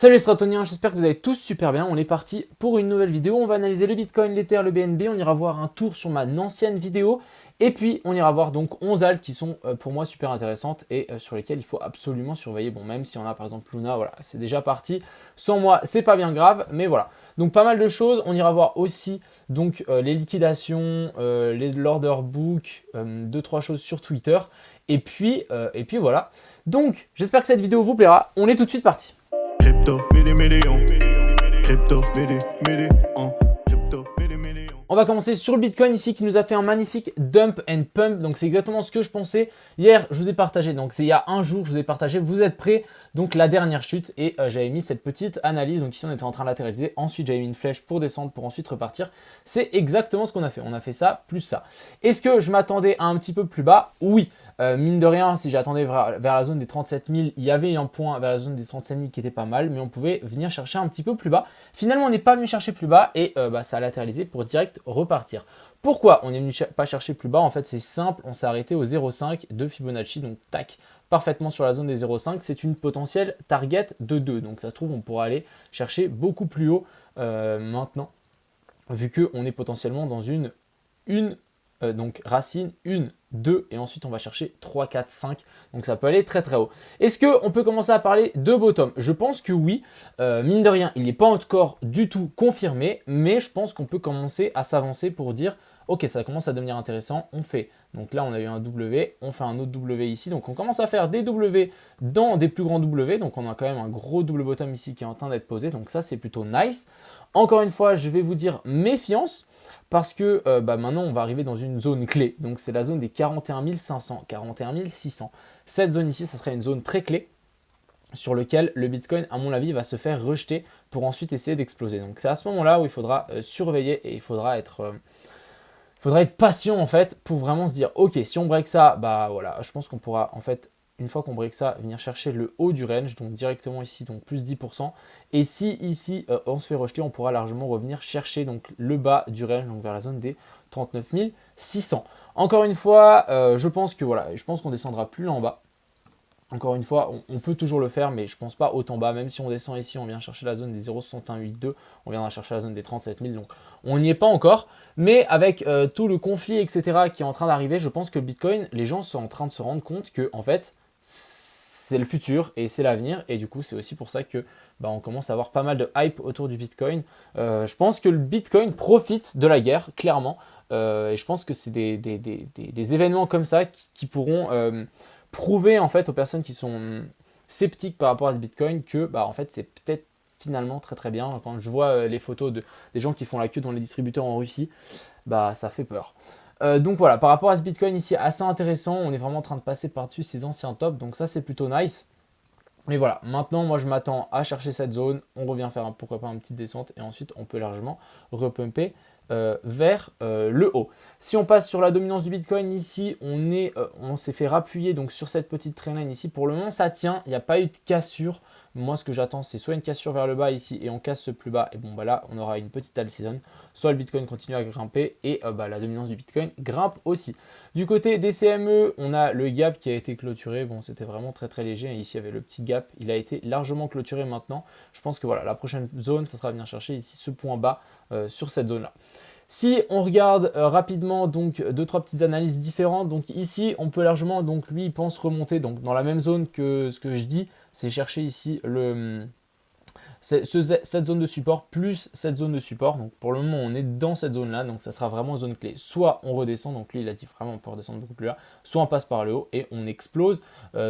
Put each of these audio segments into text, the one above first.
Salut les stratoniens, j'espère que vous allez tous super bien. On est parti pour une nouvelle vidéo. On va analyser le Bitcoin, l'Ether, le BNB. On ira voir un tour sur ma ancienne vidéo. Et puis on ira voir donc 11 alts qui sont pour moi super intéressantes et sur lesquelles il faut absolument surveiller. Bon, même si on a par exemple Luna, voilà, c'est déjà parti. Sans moi, c'est pas bien grave, mais voilà. Donc pas mal de choses. On ira voir aussi donc les liquidations, l'order book, 2-3 choses sur Twitter. Et puis voilà. Donc j'espère que cette vidéo vous plaira. On est tout de suite parti. Crypto, million. Crypto, million. Crypto, million. On va commencer sur le Bitcoin ici qui nous a fait un magnifique dump and pump. Donc c'est exactement ce que je pensais. Hier, je vous ai partagé, donc c'est il y a un jour, je vous ai partagé, vous êtes prêts, donc la dernière chute. Et j'avais mis cette petite analyse. Donc ici, on était en train de latéraliser. Ensuite, j'avais mis une flèche pour descendre, pour ensuite repartir. C'est exactement ce qu'on a fait. On a fait ça, plus ça. Est-ce que je m'attendais à un petit peu plus bas? Oui. Mine de rien, si j'attendais vers la zone des 37 000, il y avait un point vers la zone des 37 000 qui était pas mal, mais on pouvait venir chercher un petit peu plus bas. Finalement, on n'est pas venu chercher plus bas et ça a latéralisé pour direct repartir. Pourquoi on n'est venu pas chercher plus bas? En fait, c'est simple, on s'est arrêté au 0,5 de Fibonacci, donc tac, parfaitement sur la zone des 0,5. C'est une potentielle target de 2, donc ça se trouve, on pourra aller chercher beaucoup plus haut maintenant, vu qu'on est potentiellement dans une donc racine 1, 2 et ensuite on va chercher 3, 4, 5. Donc ça peut aller très très haut. Est-ce qu'on peut commencer à parler de bottom? Je pense que oui. Mine de rien, il n'est pas encore du tout confirmé, mais je pense qu'on peut commencer à s'avancer pour dire ok, ça commence à devenir intéressant. On fait, donc là on a eu un W, on fait un autre W ici. Donc on commence à faire des W dans des plus grands W. Donc on a quand même un gros double bottom ici qui est en train d'être posé. Donc ça c'est plutôt nice. Encore une fois, je vais vous dire méfiance. Parce que maintenant, on va arriver dans une zone clé. Donc, c'est la zone des 41 500, 41 600. Cette zone ici, ça serait une zone très clé sur laquelle le Bitcoin, à mon avis, va se faire rejeter pour ensuite essayer d'exploser. Donc, c'est à ce moment-là où il faudra surveiller et il faudra être patient, en fait, pour vraiment se dire, ok, si on break ça, bah voilà, je pense qu'on pourra, en fait, une fois qu'on break ça, venir chercher le haut du range, donc directement ici, donc plus 10%. Et si ici, on se fait rejeter, on pourra largement revenir chercher donc le bas du range, donc vers la zone des 39 600. Encore une fois, je pense qu'on descendra plus là en bas. Encore une fois, on peut toujours le faire, mais je ne pense pas autant bas. Même si on descend ici, on vient chercher la zone des 0,618,2, on viendra chercher la zone des 37 000. Donc on n'y est pas encore. Mais avec tout le conflit, etc., qui est en train d'arriver, je pense que le Bitcoin, les gens sont en train de se rendre compte que, en fait, c'est le futur et c'est l'avenir. Et du coup, c'est aussi pour ça que on commence à avoir pas mal de hype autour du Bitcoin. Je pense que le Bitcoin profite de la guerre, clairement. Et je pense que c'est des événements comme ça qui pourront prouver en fait aux personnes qui sont sceptiques par rapport à ce Bitcoin que en fait c'est peut-être finalement très très bien. Quand je vois les photos des gens qui font la queue dans les distributeurs en Russie, ça fait peur. Donc voilà, par rapport à ce Bitcoin ici, assez intéressant. On est vraiment en train de passer par-dessus ces anciens tops, donc ça c'est plutôt nice. Mais voilà, maintenant moi je m'attends à chercher cette zone, on revient faire pourquoi pas une petite descente et ensuite on peut largement repumper vers le haut. Si on passe sur la dominance du Bitcoin ici, on s'est fait rappuyer donc sur cette petite trendline ici. Pour le moment ça tient, il n'y a pas eu de cassure. Moi ce que j'attends c'est soit une cassure vers le bas ici et on casse ce plus bas et là on aura une petite all season, soit le Bitcoin continue à grimper et la dominance du Bitcoin grimpe aussi. Du côté des CME, on a le gap qui a été clôturé. Bon, c'était vraiment très très léger. Ici, il y avait le petit gap. Il a été largement clôturé maintenant. Je pense que voilà, la prochaine zone, ça sera venir chercher ici ce point bas sur cette zone-là. Si on regarde rapidement donc 2-3 petites analyses différentes, donc ici on peut largement, donc lui il pense remonter donc dans la même zone que ce que je dis, c'est chercher ici cette zone de support plus cette zone de support. Donc pour le moment on est dans cette zone là, donc ça sera vraiment zone clé. Soit on redescend, donc lui il a dit vraiment on peut redescendre beaucoup plus là, soit on passe par le haut et on explose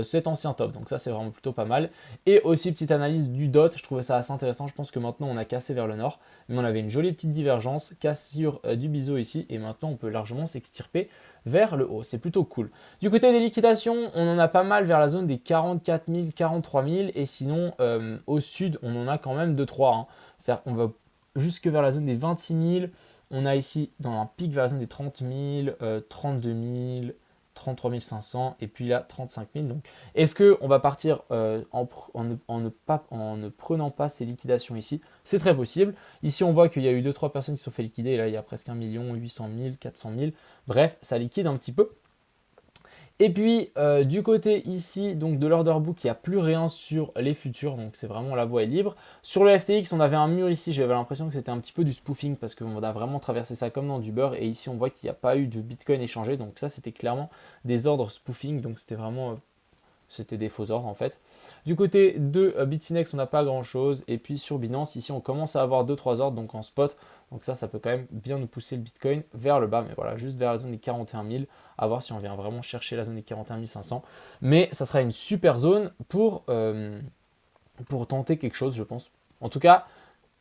cet ancien top. Donc ça c'est vraiment plutôt pas mal. Et aussi petite analyse du DOT, je trouvais ça assez intéressant. Je pense que maintenant on a cassé vers le nord, mais on avait une jolie petite divergence, cassure du biseau ici, et maintenant on peut largement s'extirper vers le haut. C'est plutôt cool. Du côté des liquidations, on en a pas mal vers la zone des 44 000, 43 000, et sinon au sud on en a quand même 2-3. On va jusque vers la zone des 26 000. On a ici dans un pic vers la zone des 30 000, 32 000, 33 500 et puis là 35 000. Donc, est-ce qu'on va partir en ne prenant pas ces liquidations ici? C'est très possible. Ici, on voit qu'il y a eu 2-3 personnes qui se sont fait liquider. Et là, il y a presque 1 800 000, 400 000. Bref, ça liquide un petit peu. Et puis du côté ici donc de l'order book, il n'y a plus rien sur les futurs, donc c'est vraiment la voie est libre. Sur le FTX, on avait un mur ici, j'avais l'impression que c'était un petit peu du spoofing parce qu'on a vraiment traversé ça comme dans du beurre. Et ici on voit qu'il n'y a pas eu de Bitcoin échangé, donc ça c'était clairement des ordres spoofing, donc c'était vraiment c'était des faux ordres en fait. Du côté de Bitfinex, on n'a pas grand chose. Et puis sur Binance, ici on commence à avoir 2-3 ordres donc en spot. Donc ça peut quand même bien nous pousser le Bitcoin vers le bas. Mais voilà, juste vers la zone des 41 000. À voir si on vient vraiment chercher la zone des 41 500. Mais ça sera une super zone pour tenter quelque chose, je pense. En tout cas,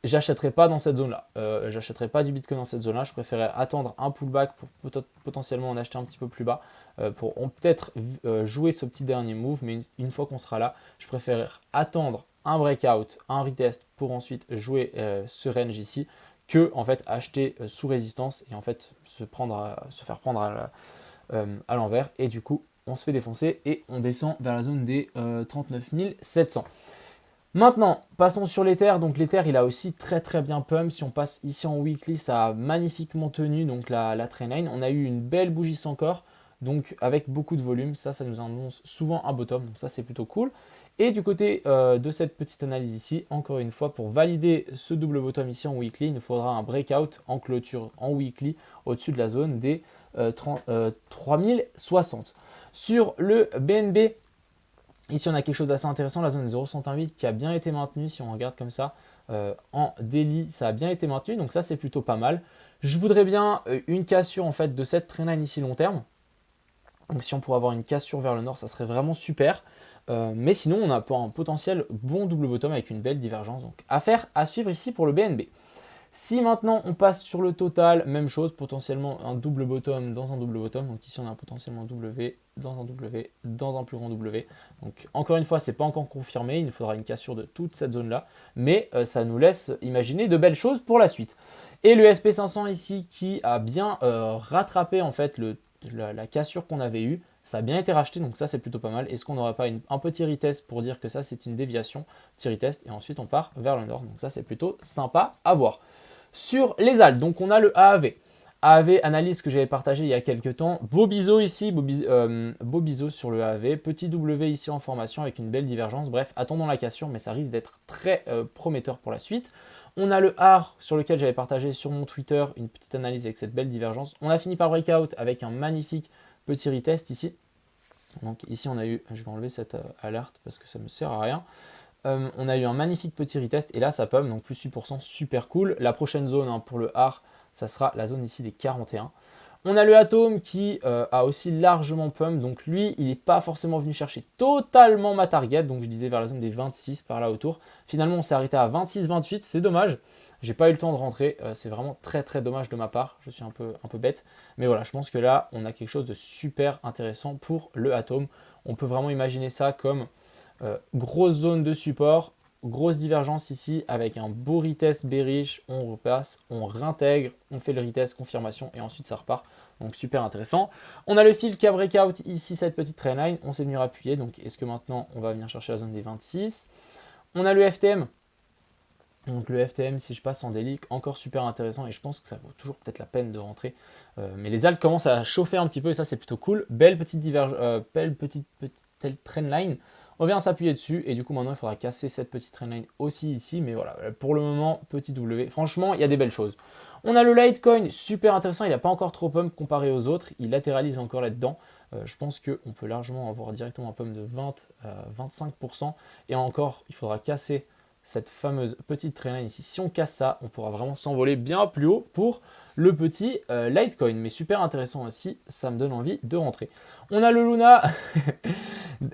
j'achèterai pas dans cette zone-là. J'achèterai pas du Bitcoin dans cette zone-là. Je préférais attendre un pullback pour potentiellement en acheter un petit peu plus bas. Pour peut-être jouer ce petit dernier move. Mais une fois qu'on sera là, je préfère attendre un breakout, un retest pour ensuite jouer ce range ici que en fait acheter sous résistance et en fait se faire prendre à l'envers. Et du coup, on se fait défoncer et on descend vers la zone des 39 700. Maintenant, passons sur l'Ether. Donc l'Ether, il a aussi très bien pump. Si on passe ici en weekly, ça a magnifiquement tenu donc la trendline. On a eu une belle bougie sans corps, donc avec beaucoup de volume. Ça nous annonce souvent un bottom, donc ça c'est plutôt cool. Et du côté de cette petite analyse ici, encore une fois, pour valider ce double bottom ici en weekly, il nous faudra un breakout en clôture en weekly au-dessus de la zone des 3060. Sur le BNB, ici on a quelque chose d'assez intéressant, la zone des 0,108 qui a bien été maintenue. Si on regarde comme ça en daily, ça a bien été maintenu, donc ça c'est plutôt pas mal. Je voudrais bien une cassure en fait de cette trendline ici long terme. Donc si on pourrait avoir une cassure vers le nord, ça serait vraiment super. Mais sinon, on a un potentiel bon double bottom avec une belle divergence. Donc affaire à suivre ici pour le BNB. Si maintenant on passe sur le total, même chose, potentiellement un double bottom dans un double bottom. Donc ici on a potentiellement W dans un W dans un plus grand W. Donc encore une fois, c'est pas encore confirmé, il nous faudra une cassure de toute cette zone là. Mais ça nous laisse imaginer de belles choses pour la suite. Et le SP500 ici qui a bien rattrapé en fait la cassure qu'on avait eue. Ça a bien été racheté, donc ça c'est plutôt pas mal. Est-ce qu'on n'aurait pas un petit retest pour dire que ça c'est une déviation? Petit retest et ensuite on part vers le nord. Donc ça c'est plutôt sympa à voir. Sur les ALT, donc on a le AAV. AAV, analyse que j'avais partagé il y a quelques temps. Beau biseau ici, beau biseau sur le AAV. Petit W ici en formation avec une belle divergence. Bref, attendons la cassure, mais ça risque d'être très prometteur pour la suite. On a le AR sur lequel j'avais partagé sur mon Twitter une petite analyse avec cette belle divergence. On a fini par breakout avec un magnifique petit retest ici. Donc ici on a eu, je vais enlever cette alerte parce que ça ne me sert à rien. On a eu un magnifique petit retest et là ça pump, donc plus 8%, super cool. La prochaine zone pour le AR, ça sera la zone ici des 41. On a le Atom qui a aussi largement pump, donc lui il n'est pas forcément venu chercher totalement ma target, donc je disais vers la zone des 26 par là autour. Finalement on s'est arrêté à 26-28, c'est dommage. J'ai pas eu le temps de rentrer, c'est vraiment très dommage de ma part, je suis un peu bête. Mais voilà, je pense que là, on a quelque chose de super intéressant pour le Atom. On peut vraiment imaginer ça comme grosse zone de support, grosse divergence ici avec un beau retest bearish, on repasse, on réintègre, on fait le retest, confirmation et ensuite ça repart. Donc super intéressant. On a le fil qui a breakout ici, cette petite trendline, on s'est venu appuyer. Donc est-ce que maintenant on va venir chercher la zone des 26? On a le FTM. Donc le FTM, si je passe en daily, encore super intéressant et je pense que ça vaut toujours peut-être la peine de rentrer. Mais les alts commencent à chauffer un petit peu et ça c'est plutôt cool. Belle petite trendline. On vient s'appuyer dessus et du coup maintenant il faudra casser cette petite trendline aussi ici. Mais voilà, pour le moment, petit W. Franchement, il y a des belles choses. On a le Litecoin, super intéressant. Il n'a pas encore trop pump comparé aux autres. Il latéralise encore là-dedans. Je pense qu'on peut largement avoir directement un pump de 20 à 25%. Et encore, il faudra casser cette fameuse petite trendline ici. Si on casse ça, on pourra vraiment s'envoler bien plus haut pour le petit Litecoin. Mais super intéressant aussi, ça me donne envie de rentrer. On a le Luna,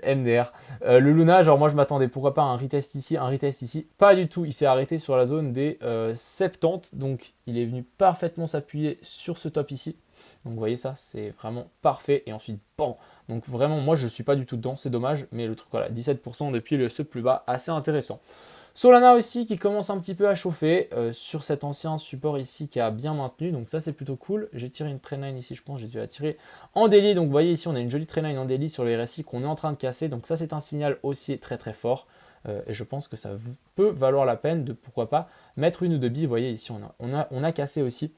MDR. Le Luna, genre moi je m'attendais, pourquoi pas un retest ici. Pas du tout, il s'est arrêté sur la zone des 70. Donc il est venu parfaitement s'appuyer sur ce top ici. Donc vous voyez ça, c'est vraiment parfait. Et ensuite, bon. Donc vraiment, moi je ne suis pas du tout dedans, c'est dommage. Mais le truc, voilà, 17% depuis ce plus bas, assez intéressant. Solana aussi qui commence un petit peu à chauffer sur cet ancien support ici qui a bien maintenu. Donc ça c'est plutôt cool. J'ai tiré une trendline ici, je pense j'ai dû la tirer en daily. Donc vous voyez ici on a une jolie trendline en daily sur les RSI qu'on est en train de casser. Donc ça c'est un signal aussi très fort. Et je pense que ça peut valoir la peine de pourquoi pas mettre une ou deux billes. Vous voyez ici on a cassé aussi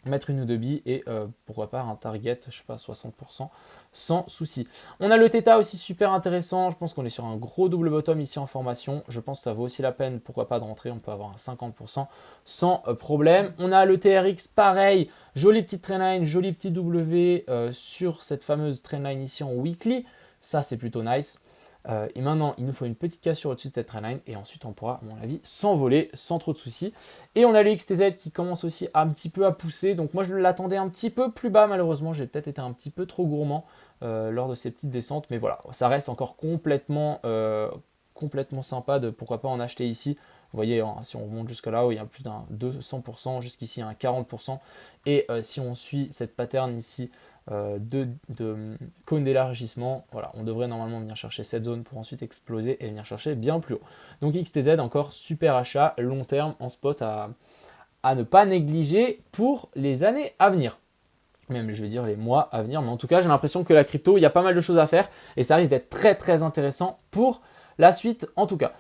mettre une ou deux billes et pourquoi pas un target, je sais pas, 60% sans souci. On a le Theta aussi super intéressant. Je pense qu'on est sur un gros double bottom ici en formation. Je pense que ça vaut aussi la peine, pourquoi pas, de rentrer. On peut avoir un 50% sans problème. On a le TRX, pareil, jolie petite trendline, joli petit W sur cette fameuse trendline ici en weekly. Ça, c'est plutôt nice. Et maintenant, il nous faut une petite cassure au-dessus de cette trendline et ensuite on pourra, à mon avis, s'envoler sans trop de soucis. Et on a le XTZ qui commence aussi un petit peu à pousser. Donc moi, je l'attendais un petit peu plus bas, malheureusement. J'ai peut-être été un petit peu trop gourmand lors de ces petites descentes. Mais voilà, ça reste encore complètement sympa de pourquoi pas en acheter ici. Vous voyez, hein, si on remonte jusque là où il y a plus d'un 200%, jusqu'ici un 40%. Et si on suit cette pattern ici de cône d'élargissement, voilà, on devrait normalement venir chercher cette zone pour ensuite exploser et venir chercher bien plus haut. Donc XTZ, encore super achat long terme en spot à ne pas négliger pour les années à venir. Même, je vais dire, les mois à venir. Mais en tout cas, j'ai l'impression que la crypto, il y a pas mal de choses à faire et ça risque d'être très très intéressant pour la suite en tout cas.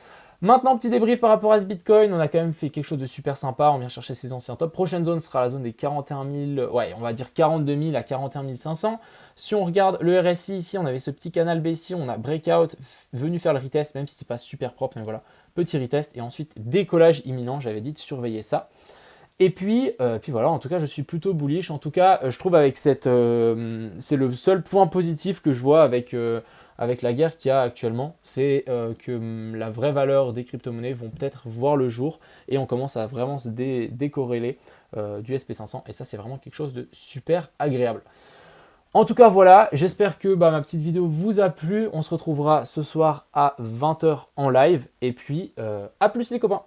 Maintenant, petit débrief par rapport à ce Bitcoin. On a quand même fait quelque chose de super sympa. On vient chercher ses anciens tops. Prochaine zone sera la zone des 41 000, ouais, on va dire 42 000 à 41 500. Si on regarde le RSI ici, on avait ce petit canal baissier. On a breakout, venu faire le retest, même si c'est pas super propre, mais voilà, petit retest. Et ensuite, décollage imminent. J'avais dit de surveiller ça. Et puis voilà, en tout cas, je suis plutôt bullish. En tout cas, je trouve avec cette, c'est le seul point positif que je vois avec la guerre qu'il y a actuellement, c'est que la vraie valeur des crypto-monnaies vont peut-être voir le jour et on commence à vraiment se décorréler du SP500 et ça, c'est vraiment quelque chose de super agréable. En tout cas, voilà, j'espère que ma petite vidéo vous a plu. On se retrouvera ce soir à 20 h en live et puis à plus les copains.